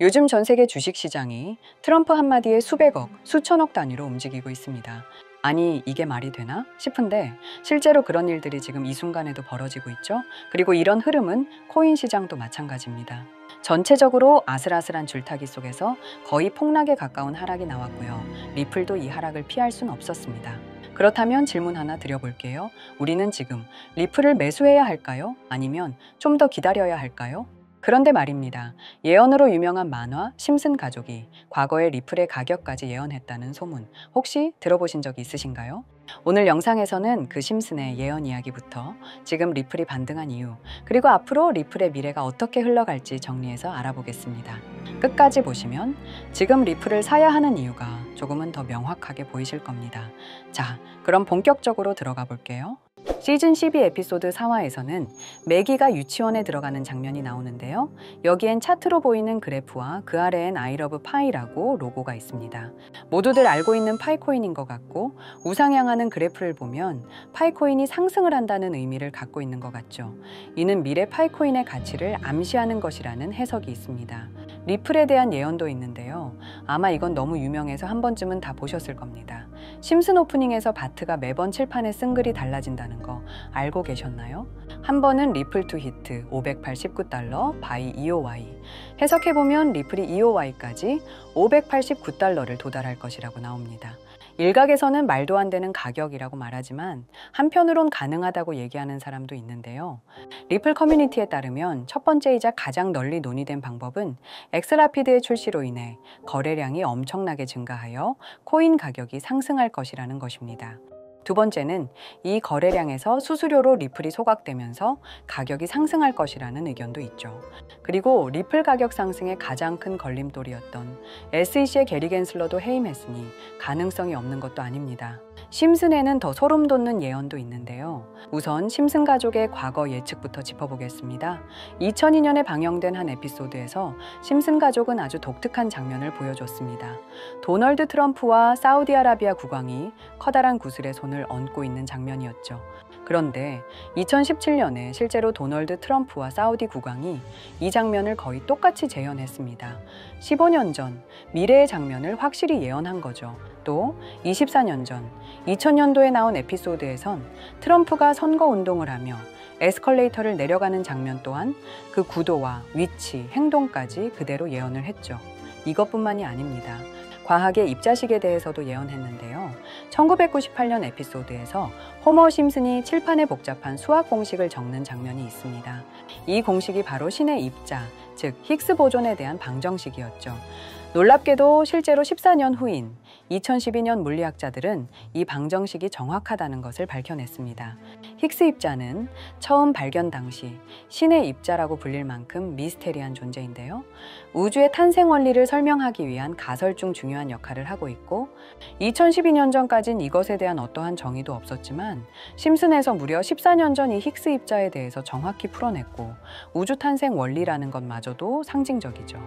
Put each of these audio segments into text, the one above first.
요즘 전 세계 주식시장이 트럼프 한마디에 수백억, 수천억 단위로 움직이고 있습니다. 아니, 이게 말이 되나 싶은데 실제로 그런 일들이 지금 이 순간에도 벌어지고 있죠. 그리고 이런 흐름은 코인 시장도 마찬가지입니다. 전체적으로 아슬아슬한 줄타기 속에서 거의 폭락에 가까운 하락이 나왔고요. 리플도 이 하락을 피할 순 없었습니다. 그렇다면 질문 하나 드려볼게요. 우리는 지금 리플을 매수해야 할까요? 아니면 좀 더 기다려야 할까요? 그런데 말입니다. 예언으로 유명한 만화 심슨 가족이 과거에 리플의 가격까지 예언했다는 소문 혹시 들어보신 적 있으신가요? 오늘 영상에서는 그 심슨의 예언 이야기부터 지금 리플이 반등한 이유, 그리고 앞으로 리플의 미래가 어떻게 흘러갈지 정리해서 알아보겠습니다. 끝까지 보시면 지금 리플을 사야 하는 이유가 조금은 더 명확하게 보이실 겁니다. 자, 그럼 본격적으로 들어가 볼게요. 시즌 12 에피소드 4화에서는 매기가 유치원에 들어가는 장면이 나오는데요. 여기엔 차트로 보이는 그래프와 그 아래엔 I love 파이라고 로고가 있습니다. 모두들 알고 있는 파이코인인 것 같고 우상향하는 그래프를 보면 파이코인이 상승을 한다는 의미를 갖고 있는 것 같죠. 이는 미래 파이코인의 가치를 암시하는 것이라는 해석이 있습니다. 리플에 대한 예언도 있는데요. 아마 이건 너무 유명해서 한 번쯤은 다 보셨을 겁니다. 심슨 오프닝에서 바트가 매번 칠판에 쓴 글이 달라진다는 거 알고 계셨나요? 한 번은 리플 투 히트 589달러 바이 EOY, 해석해보면 리플이 EOY까지 589달러를 도달할 것이라고 나옵니다. 일각에서는 말도 안 되는 가격이라고 말하지만 한편으론 가능하다고 얘기하는 사람도 있는데요. 리플 커뮤니티에 따르면 첫 번째이자 가장 널리 논의된 방법은 엑스라피드의 출시로 인해 거래량이 엄청나게 증가하여 코인 가격이 상승할 것이라는 것입니다. 두 번째는 이 거래량에서 수수료로 리플이 소각되면서 가격이 상승할 것이라는 의견도 있죠. 그리고 리플 가격 상승의 가장 큰 걸림돌이었던 SEC의 게리 겐슬러도 해임했으니 가능성이 없는 것도 아닙니다. 심슨에는 더 소름 돋는 예언도 있는데요. 우선 심슨 가족의 과거 예측부터 짚어보겠습니다. 2002년에 방영된 한 에피소드에서 심슨 가족은 아주 독특한 장면을 보여줬습니다. 도널드 트럼프와 사우디아라비아 국왕이 커다란 구슬에 손을 얹고 있는 장면이었죠. 그런데 2017년에 실제로 도널드 트럼프와 사우디 국왕이 이 장면을 거의 똑같이 재현했습니다. 15년 전 미래의 장면을 확실히 예언한 거죠. 또 24년 전 2000년도에 나온 에피소드에선 트럼프가 선거운동을 하며 에스컬레이터를 내려가는 장면 또한 그 구도와 위치, 행동까지 그대로 예언을 했죠. 이것뿐만이 아닙니다. 과학의 입자식에 대해서도 예언했는데요. 1998년 에피소드에서 호머 심슨이 칠판에 복잡한 수학 공식을 적는 장면이 있습니다. 이 공식이 바로 신의 입자, 즉 히그스 보존에 대한 방정식이었죠. 놀랍게도 실제로 14년 후인 2012년 물리학자들은 이 방정식이 정확하다는 것을 밝혀냈습니다. 히그스 입자는 처음 발견 당시 신의 입자라고 불릴 만큼 미스테리한 존재인데요. 우주의 탄생 원리를 설명하기 위한 가설 중 중요한 역할을 하고 있고 2012년 전까진 이것에 대한 어떠한 정의도 없었지만 심슨에서 무려 14년 전 이 히그스 입자에 대해서 정확히 풀어냈고 우주 탄생 원리라는 것마저도 상징적이죠.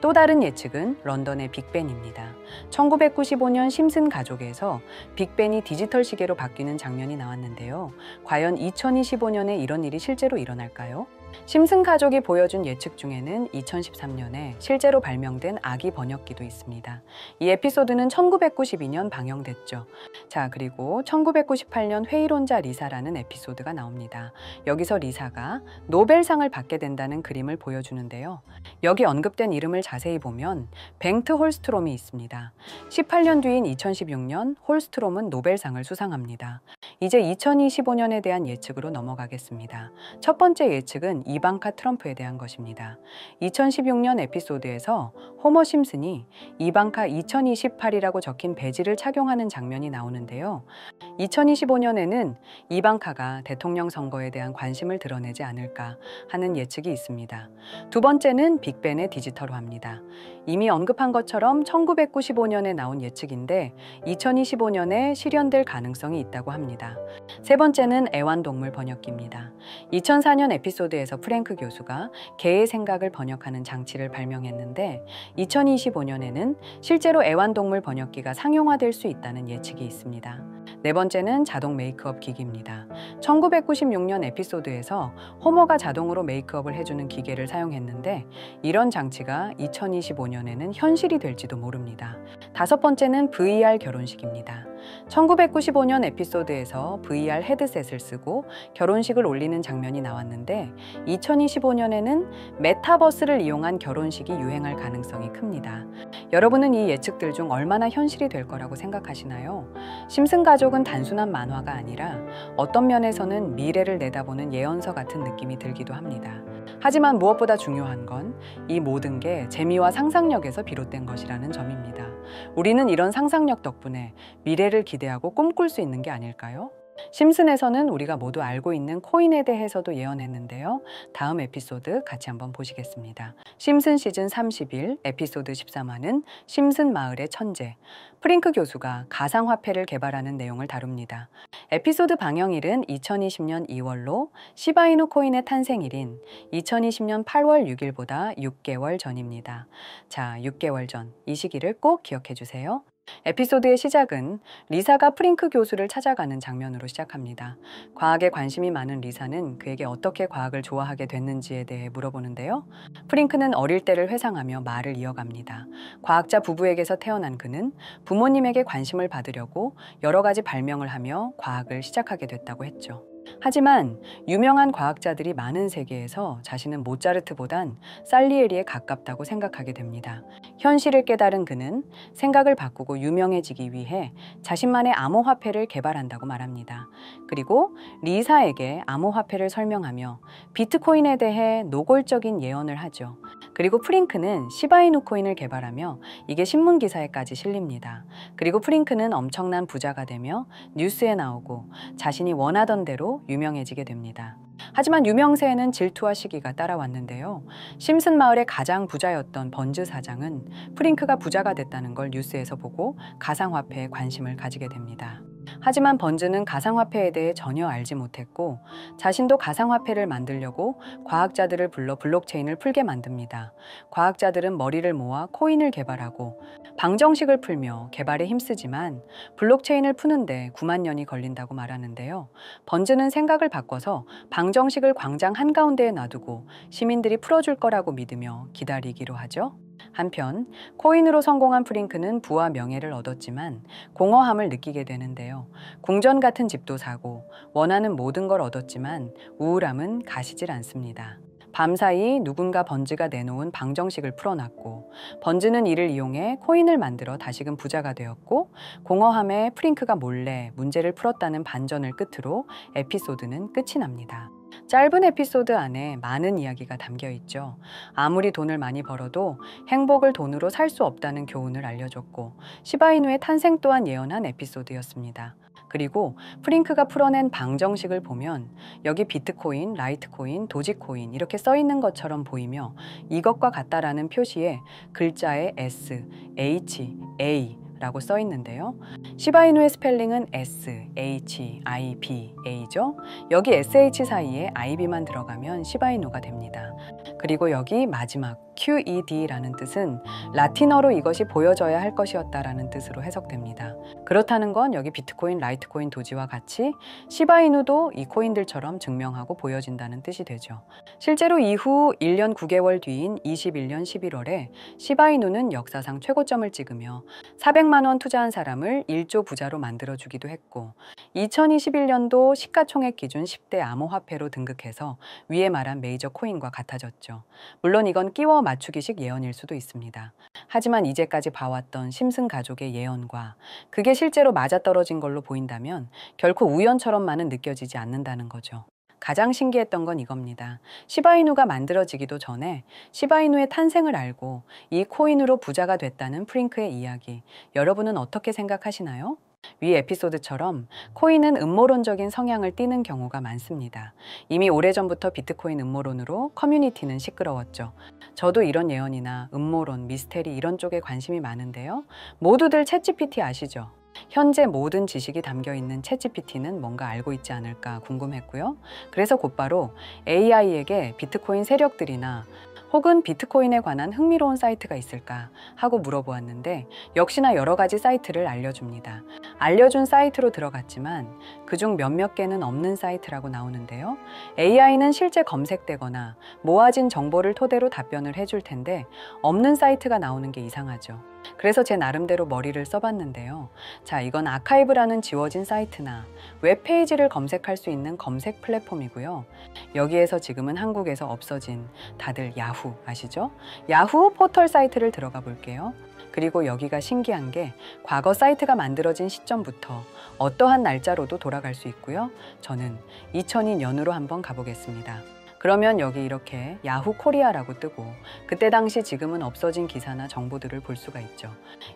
또 다른 예측은 런던의 빅벤입니다. 1995년 심슨 가족에서 빅벤이 디지털 시계로 바뀌는 장면이 나왔는데요. 과연 2025년에 이런 일이 실제로 일어날까요? 심슨 가족이 보여준 예측 중에는 2013년에 실제로 발명된 아기 번역기도 있습니다. 이 에피소드는 1992년 방영됐죠. 자, 그리고 1998년 회의론자 리사라는 에피소드가 나옵니다. 여기서 리사가 노벨상을 받게 된다는 그림을 보여주는데요. 여기 언급된 이름을 자세히 보면 뱅트 홀스트롬이 있습니다. 18년 뒤인 2016년 홀스트롬은 노벨상을 수상합니다. 이제 2025년에 대한 예측으로 넘어가겠습니다. 첫 번째 예측은 이방카 트럼프에 대한 것입니다. 2016년 에피소드에서 호머 심슨이 이방카 2028이라고 적힌 배지를 착용하는 장면이 나오는데요. 2025년에는 이방카가 대통령 선거에 대한 관심을 드러내지 않을까 하는 예측이 있습니다. 두 번째는 빅벤의 디지털화입니다. 이미 언급한 것처럼 1995년에 나온 예측인데 2025년에 실현될 가능성이 있다고 합니다. 세 번째는 애완동물 번역기입니다. 2004년 에피소드에서 프랭크 교수가 개의 생각을 번역하는 장치를 발명했는데 2025년에는 실제로 애완동물 번역기가 상용화될 수 있다는 예측이 있습니다. 네 번째는 자동 메이크업 기기입니다. 1996년 에피소드에서 호머가 자동으로 메이크업을 해주는 기계를 사용했는데 이런 장치가 2025년에는 현실이 될지도 모릅니다. 다섯 번째는 VR 결혼식입니다. 1995년 에피소드에서 VR 헤드셋을 쓰고 결혼식을 올리는 장면이 나왔는데 2025년에는 메타버스를 이용한 결혼식이 유행할 가능성이 큽니다. 여러분은 이 예측들 중 얼마나 현실이 될 거라고 생각하시나요? 심슨 가족은 단순한 만화가 아니라 어떤 면에서는 미래를 내다보는 예언서 같은 느낌이 들기도 합니다. 하지만 무엇보다 중요한 건 이 모든 게 재미와 상상력에서 비롯된 것이라는 점입니다. 우리는 이런 상상력 덕분에 미래를 기대하고 꿈꿀 수 있는 게 아닐까요? 심슨에서는 우리가 모두 알고 있는 코인에 대해서도 예언했는데요. 다음 에피소드 같이 한번 보시겠습니다. 심슨 시즌 31 에피소드 13화는 심슨 마을의 천재 프링크 교수가 가상화폐를 개발하는 내용을 다룹니다. 에피소드 방영일은 2020년 2월로 시바이누 코인의 탄생일인 2020년 8월 6일보다 6개월 전입니다. 자, 6개월 전 이 시기를 꼭 기억해 주세요. 에피소드의 시작은 리사가 프링크 교수를 찾아가는 장면으로 시작합니다. 과학에 관심이 많은 리사는 그에게 어떻게 과학을 좋아하게 됐는지에 대해 물어보는데요. 프링크는 어릴 때를 회상하며 말을 이어갑니다. 과학자 부부에게서 태어난 그는 부모님에게 관심을 받으려고 여러 가지 발명을 하며 과학을 시작하게 됐다고 했죠. 하지만 유명한 과학자들이 많은 세계에서 자신은 모차르트보단 살리에리에 가깝다고 생각하게 됩니다. 현실을 깨달은 그는 생각을 바꾸고 유명해지기 위해 자신만의 암호화폐를 개발한다고 말합니다. 그리고 리사에게 암호화폐를 설명하며 비트코인에 대해 노골적인 예언을 하죠. 그리고 프링크는 시바이누 코인을 개발하며 이게 신문 기사에까지 실립니다. 그리고 프링크는 엄청난 부자가 되며 뉴스에 나오고 자신이 원하던 대로 유명해지게 됩니다. 하지만 유명세에는 질투와 시기가 따라왔는데요. 심슨 마을의 가장 부자였던 번즈 사장은 프링크가 부자가 됐다는 걸 뉴스에서 보고 가상화폐에 관심을 가지게 됩니다. 하지만 번즈는 가상화폐에 대해 전혀 알지 못했고 자신도 가상화폐를 만들려고 과학자들을 불러 블록체인을 풀게 만듭니다. 과학자들은 머리를 모아 코인을 개발하고 방정식을 풀며 개발에 힘쓰지만 블록체인을 푸는데 9만 년이 걸린다고 말하는데요. 번즈는 생각을 바꿔서 방정식을 광장 한가운데에 놔두고 시민들이 풀어줄 거라고 믿으며 기다리기로 하죠. 한편 코인으로 성공한 프링크는 부와 명예를 얻었지만 공허함을 느끼게 되는데요. 궁전 같은 집도 사고 원하는 모든 걸 얻었지만 우울함은 가시질 않습니다. 밤사이 누군가 번즈가 내놓은 방정식을 풀어놨고 번즈는 이를 이용해 코인을 만들어 다시금 부자가 되었고 공허함에 프링크가 몰래 문제를 풀었다는 반전을 끝으로 에피소드는 끝이 납니다. 짧은 에피소드 안에 많은 이야기가 담겨 있죠. 아무리 돈을 많이 벌어도 행복을 돈으로 살 수 없다는 교훈을 알려줬고 시바이누의 탄생 또한 예언한 에피소드였습니다. 그리고 프링크가 풀어낸 방정식을 보면 여기 비트코인, 라이트코인, 도지코인 이렇게 써 있는 것처럼 보이며 이것과 같다라는 표시에 글자에 S, H, A 라고 써 있는데요. 시바이누의 스펠링은 S, H, I, B, A죠. 여기 SH 사이에 IB만 들어가면 시바이누가 됩니다. 그리고 여기 마지막 QED라는 뜻은 라틴어로 이것이 보여져야 할 것이었다라는 뜻으로 해석됩니다. 그렇다는 건 여기 비트코인, 라이트코인, 도지와 같이 시바이누도 이 코인들처럼 증명하고 보여진다는 뜻이 되죠. 실제로 이후 1년 9개월 뒤인 21년 11월에 시바이누는 역사상 최고점을 찍으며 400만 원 투자한 사람을 1조 부자로 만들어주기도 했고 2021년도 시가총액 기준 10대 암호화폐로 등극해서 위에 말한 메이저 코인과 같아졌죠. 물론 이건 끼워 맞추기식 예언일 수도 있습니다. 하지만 이제까지 봐왔던 심슨 가족의 예언과 그게 실제로 맞아떨어진 걸로 보인다면 결코 우연처럼만은 느껴지지 않는다는 거죠. 가장 신기했던 건 이겁니다. 시바이누가 만들어지기도 전에 시바이누의 탄생을 알고 이 코인으로 부자가 됐다는 프링크의 이야기, 여러분은 어떻게 생각하시나요? 위 에피소드처럼 코인은 음모론적인 성향을 띠는 경우가 많습니다. 이미 오래전부터 비트코인 음모론으로 커뮤니티는 시끄러웠죠. 저도 이런 예언이나 음모론, 미스테리 이런 쪽에 관심이 많은데요. 모두들 챗GPT 아시죠? 현재 모든 지식이 담겨있는 챗GPT는 뭔가 알고 있지 않을까 궁금했고요. 그래서 곧바로 AI에게 비트코인 세력들이나 혹은 비트코인에 관한 흥미로운 사이트가 있을까 하고 물어보았는데 역시나 여러 가지 사이트를 알려줍니다. 알려준 사이트로 들어갔지만 그중 몇몇 개는 없는 사이트라고 나오는데요. AI는 실제 검색되거나 모아진 정보를 토대로 답변을 해줄 텐데 없는 사이트가 나오는 게 이상하죠. 그래서 제 나름대로 머리를 써봤는데요. 자, 이건 아카이브라는 지워진 사이트나 웹페이지를 검색할 수 있는 검색 플랫폼이고요. 여기에서 지금은 한국에서 없어진 다들 야후 아시죠? 야후 포털 사이트를 들어가 볼게요. 그리고 여기가 신기한 게 과거 사이트가 만들어진 시점부터 어떠한 날짜로도 돌아갈 수 있고요. 저는 2002년으로 한번 가보겠습니다. 그러면 여기 이렇게 야후 코리아라고 뜨고 그때 당시 지금은 없어진 기사나 정보들을 볼 수가 있죠.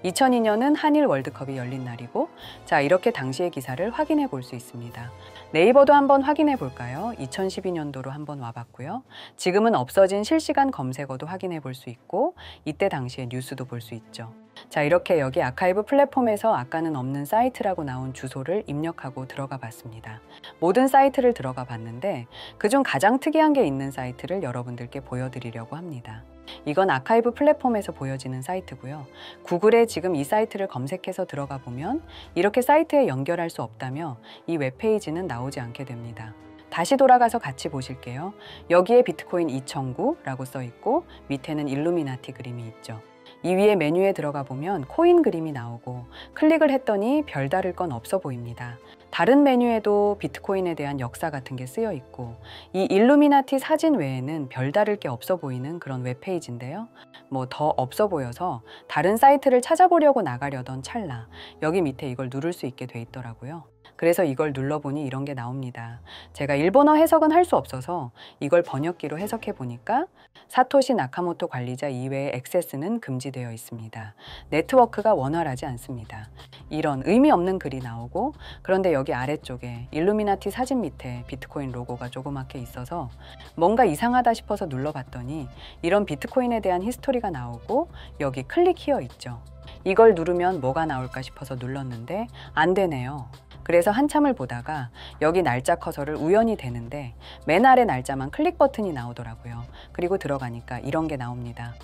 2002년은 한일 월드컵이 열린 날이고 자, 이렇게 당시의 기사를 확인해 볼 수 있습니다. 네이버도 한번 확인해 볼까요? 2012년도로 한번 와봤고요. 지금은 없어진 실시간 검색어도 확인해 볼 수 있고 이때 당시의 뉴스도 볼 수 있죠. 자, 이렇게 여기 아카이브 플랫폼에서 아까는 없는 사이트라고 나온 주소를 입력하고 들어가 봤습니다. 모든 사이트를 들어가 봤는데 그중 가장 특이한 게 있는 사이트를 여러분들께 보여드리려고 합니다. 이건 아카이브 플랫폼에서 보여지는 사이트고요. 구글에 지금 이 사이트를 검색해서 들어가 보면 이렇게 사이트에 연결할 수 없다며 이 웹페이지는 나오지 않게 됩니다. 다시 돌아가서 같이 보실게요. 여기에 비트코인 2009라고 써 있고 밑에는 일루미나티 그림이 있죠. 이 위에 메뉴에 들어가 보면 코인 그림이 나오고 클릭을 했더니 별다를 건 없어 보입니다. 다른 메뉴에도 비트코인에 대한 역사 같은 게 쓰여 있고 이 일루미나티 사진 외에는 별다를 게 없어 보이는 그런 웹페이지인데요. 뭐 더 없어 보여서 다른 사이트를 찾아보려고 나가려던 찰나 여기 밑에 이걸 누를 수 있게 돼 있더라고요. 그래서 이걸 눌러보니 이런 게 나옵니다. 제가 일본어 해석은 할 수 없어서 이걸 번역기로 해석해 보니까 사토시 나카모토 관리자 이외의 액세스는 금지되어 있습니다. 네트워크가 원활하지 않습니다. 이런 의미 없는 글이 나오고 그런데 여기 아래쪽에 일루미나티 사진 밑에 비트코인 로고가 조그맣게 있어서 뭔가 이상하다 싶어서 눌러봤더니 이런 비트코인에 대한 히스토리가 나오고 여기 클릭 히어 있죠. 이걸 누르면 뭐가 나올까 싶어서 눌렀는데 안 되네요. 그래서 한참을 보다가 여기 날짜 커서를 우연히 대는데 맨 아래 날짜만 클릭 버튼이 나오더라고요. 그리고 들어가니까 이런 게 나옵니다.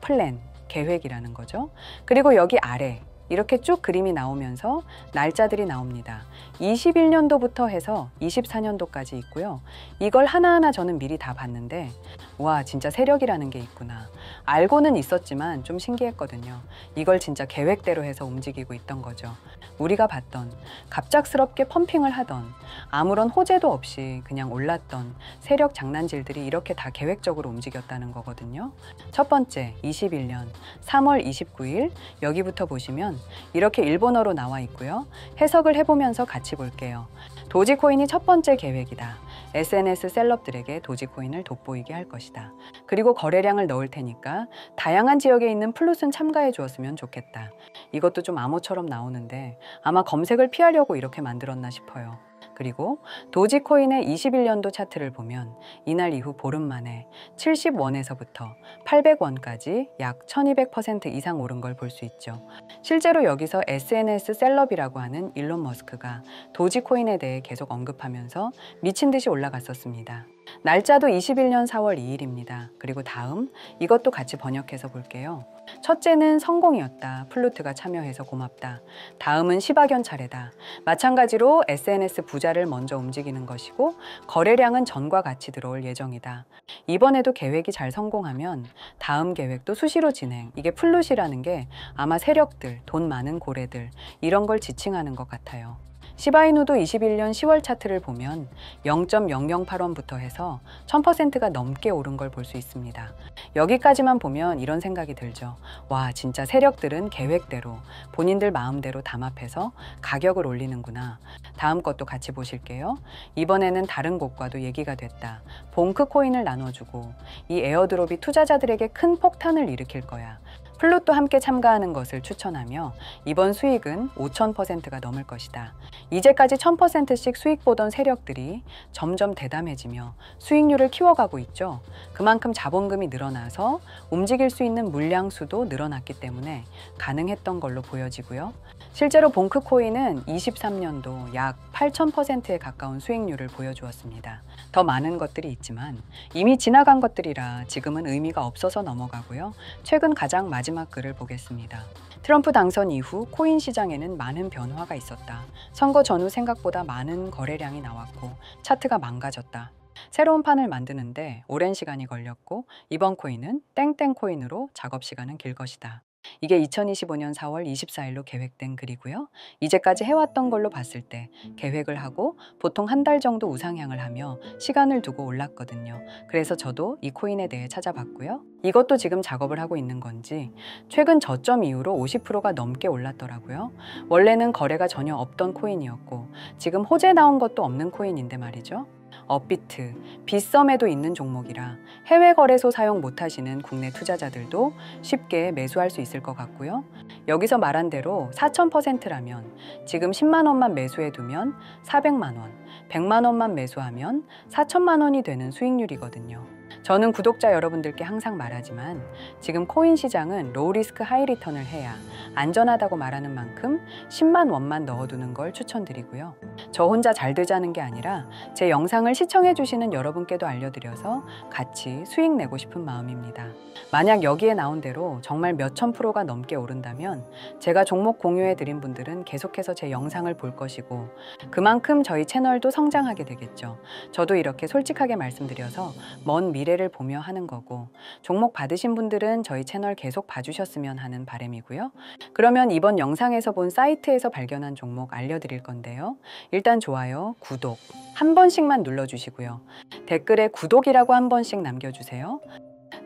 플랜, 계획이라는 거죠. 그리고 여기 아래 이렇게 쭉 그림이 나오면서 날짜들이 나옵니다. 21년도부터 해서 24년도까지 있고요. 이걸 하나하나 저는 미리 다 봤는데 와, 진짜 세력이라는 게 있구나. 알고는 있었지만 좀 신기했거든요. 이걸 진짜 계획대로 해서 움직이고 있던 거죠. 우리가 봤던 갑작스럽게 펌핑을 하던 아무런 호재도 없이 그냥 올랐던 세력 장난질들이 이렇게 다 계획적으로 움직였다는 거거든요. 첫 번째 21년 3월 29일 여기부터 보시면 이렇게 일본어로 나와 있고요. 해석을 해보면서 같이 볼게요. 도지코인이 첫 번째 계획이다. SNS 셀럽들에게 도지코인을 돋보이게 할 것이다. 그리고 거래량을 넣을 테니까 다양한 지역에 있는 플룻은 참가해 주었으면 좋겠다. 이것도 좀 암호처럼 나오는데 아마 검색을 피하려고 이렇게 만들었나 싶어요. 그리고 도지코인의 21년도 차트를 보면 이날 이후 보름 만에 70원에서부터 800원까지 약 1200% 이상 오른 걸 볼 수 있죠. 실제로 여기서 SNS 셀럽이라고 하는 일론 머스크가 도지코인에 대해 계속 언급하면서 미친 듯이 올라갔었습니다. 날짜도 21년 4월 2일입니다. 그리고 다음 이것도 같이 번역해서 볼게요. 첫째는 성공이었다. 플루트가 참여해서 고맙다. 다음은 시바견 차례다. 마찬가지로 SNS 부자를 먼저 움직이는 것이고 거래량은 전과 같이 들어올 예정이다. 이번에도 계획이 잘 성공하면 다음 계획도 수시로 진행. 이게 플룻이라는 게 아마 세력들, 돈 많은 고래들 이런 걸 지칭하는 것 같아요. 시바이누도 21년 10월 차트를 보면 0.008원부터 해서 1000%가 넘게 오른 걸 볼 수 있습니다. 여기까지만 보면 이런 생각이 들죠. 와, 진짜 세력들은 계획대로 본인들 마음대로 담합해서 가격을 올리는구나. 다음 것도 같이 보실게요. 이번에는 다른 곳과도 얘기가 됐다. 봉크 코인을 나눠주고 이 에어드롭이 투자자들에게 큰 폭탄을 일으킬 거야. 플롯도 함께 참가하는 것을 추천하며 이번 수익은 5,000%가 넘을 것이다. 이제까지 1,000%씩 수익 보던 세력들이 점점 대담해지며 수익률을 키워가고 있죠. 그만큼 자본금이 늘어나서 움직일 수 있는 물량수도 늘어났기 때문에 가능했던 걸로 보여지고요. 실제로 봉크코인은 23년도 약 8,000%에 가까운 수익률을 보여주었습니다. 더 많은 것들이 있지만 이미 지나간 것들이라 지금은 의미가 없어서 넘어가고요. 최근 가장 마지막 글을 보겠습니다. 트럼프 당선 이후 코인 시장에는 많은 변화가 있었다. 선거 전후 생각보다 많은 거래량이 나왔고 차트가 망가졌다. 새로운 판을 만드는데 오랜 시간이 걸렸고 이번 코인은 땡땡 코인으로 작업 시간은 길 것이다. 이게 2025년 4월 24일로 계획된 글이고요. 이제까지 해왔던 걸로 봤을 때 계획을 하고 보통 한 달 정도 우상향을 하며 시간을 두고 올랐거든요. 그래서 저도 이 코인에 대해 찾아봤고요. 이것도 지금 작업을 하고 있는 건지 최근 저점 이후로 50%가 넘게 올랐더라고요. 원래는 거래가 전혀 없던 코인이었고 지금 호재 나온 것도 없는 코인인데 말이죠. 업비트, 빗썸에도 있는 종목이라 해외 거래소 사용 못하시는 국내 투자자들도 쉽게 매수할 수 있을 것 같고요. 여기서 말한 대로 4,000%라면 지금 10만 원만 매수해 두면 400만 원, 100만 원만 매수하면 4천만 원이 되는 수익률이거든요. 저는 구독자 여러분들께 항상 말하지만 지금 코인 시장은 로우 리스크 하이 리턴을 해야 안전하다고 말하는 만큼 10만 원만 넣어두는 걸 추천드리고요. 저 혼자 잘 되자는 게 아니라 제 영상을 시청해 주시는 여러분께도 알려드려서 같이 수익 내고 싶은 마음입니다. 만약 여기에 나온 대로 정말 몇천 프로가 넘게 오른다면 제가 종목 공유해 드린 분들은 계속해서 제 영상을 볼 것이고 그만큼 저희 채널도 성장하게 되겠죠. 저도 이렇게 솔직하게 말씀드려서 먼 미래를 보며 하는 거고 종목 받으신 분들은 저희 채널 계속 봐주셨으면 하는 바람이고요. 그러면 이번 영상에서 본 사이트에서 발견한 종목 알려드릴 건데요. 일단 좋아요, 구독 한 번씩만 눌러주시고요. 댓글에 구독이라고 한 번씩 남겨주세요.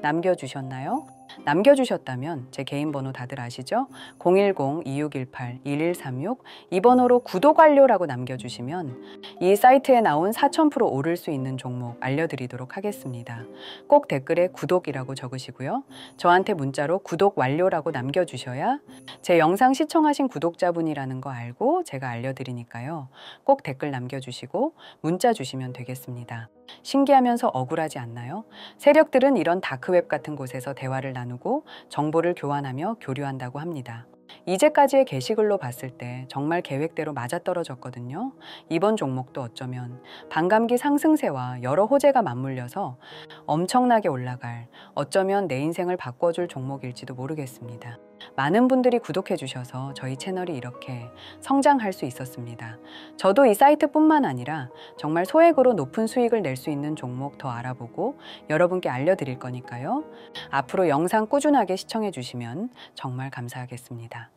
남겨주셨나요? 남겨주셨다면 제 개인 번호 다들 아시죠? 010-2618-1136 이 번호로 구독 완료라고 남겨주시면 이 사이트에 나온 4,000% 오를 수 있는 종목 알려드리도록 하겠습니다. 꼭 댓글에 구독이라고 적으시고요. 저한테 문자로 구독 완료라고 남겨주셔야 제 영상 시청하신 구독자분이라는 거 알고 제가 알려드리니까요. 꼭 댓글 남겨주시고 문자 주시면 되겠습니다. 신기하면서 억울하지 않나요? 세력들은 이런 다크웹 같은 곳에서 대화를 나누고 정보를 교환하며 교류한다고 합니다. 이제까지의 게시글로 봤을 때 정말 계획대로 맞아떨어졌거든요. 이번 종목도 어쩌면 반감기 상승세와 여러 호재가 맞물려서 엄청나게 올라갈, 어쩌면 내 인생을 바꿔줄 종목일지도 모르겠습니다. 많은 분들이 구독해 주셔서 저희 채널이 이렇게 성장할 수 있었습니다. 저도 이 사이트뿐만 아니라 정말 소액으로 높은 수익을 낼 수 있는 종목 더 알아보고 여러분께 알려드릴 거니까요. 앞으로 영상 꾸준하게 시청해 주시면 정말 감사하겠습니다.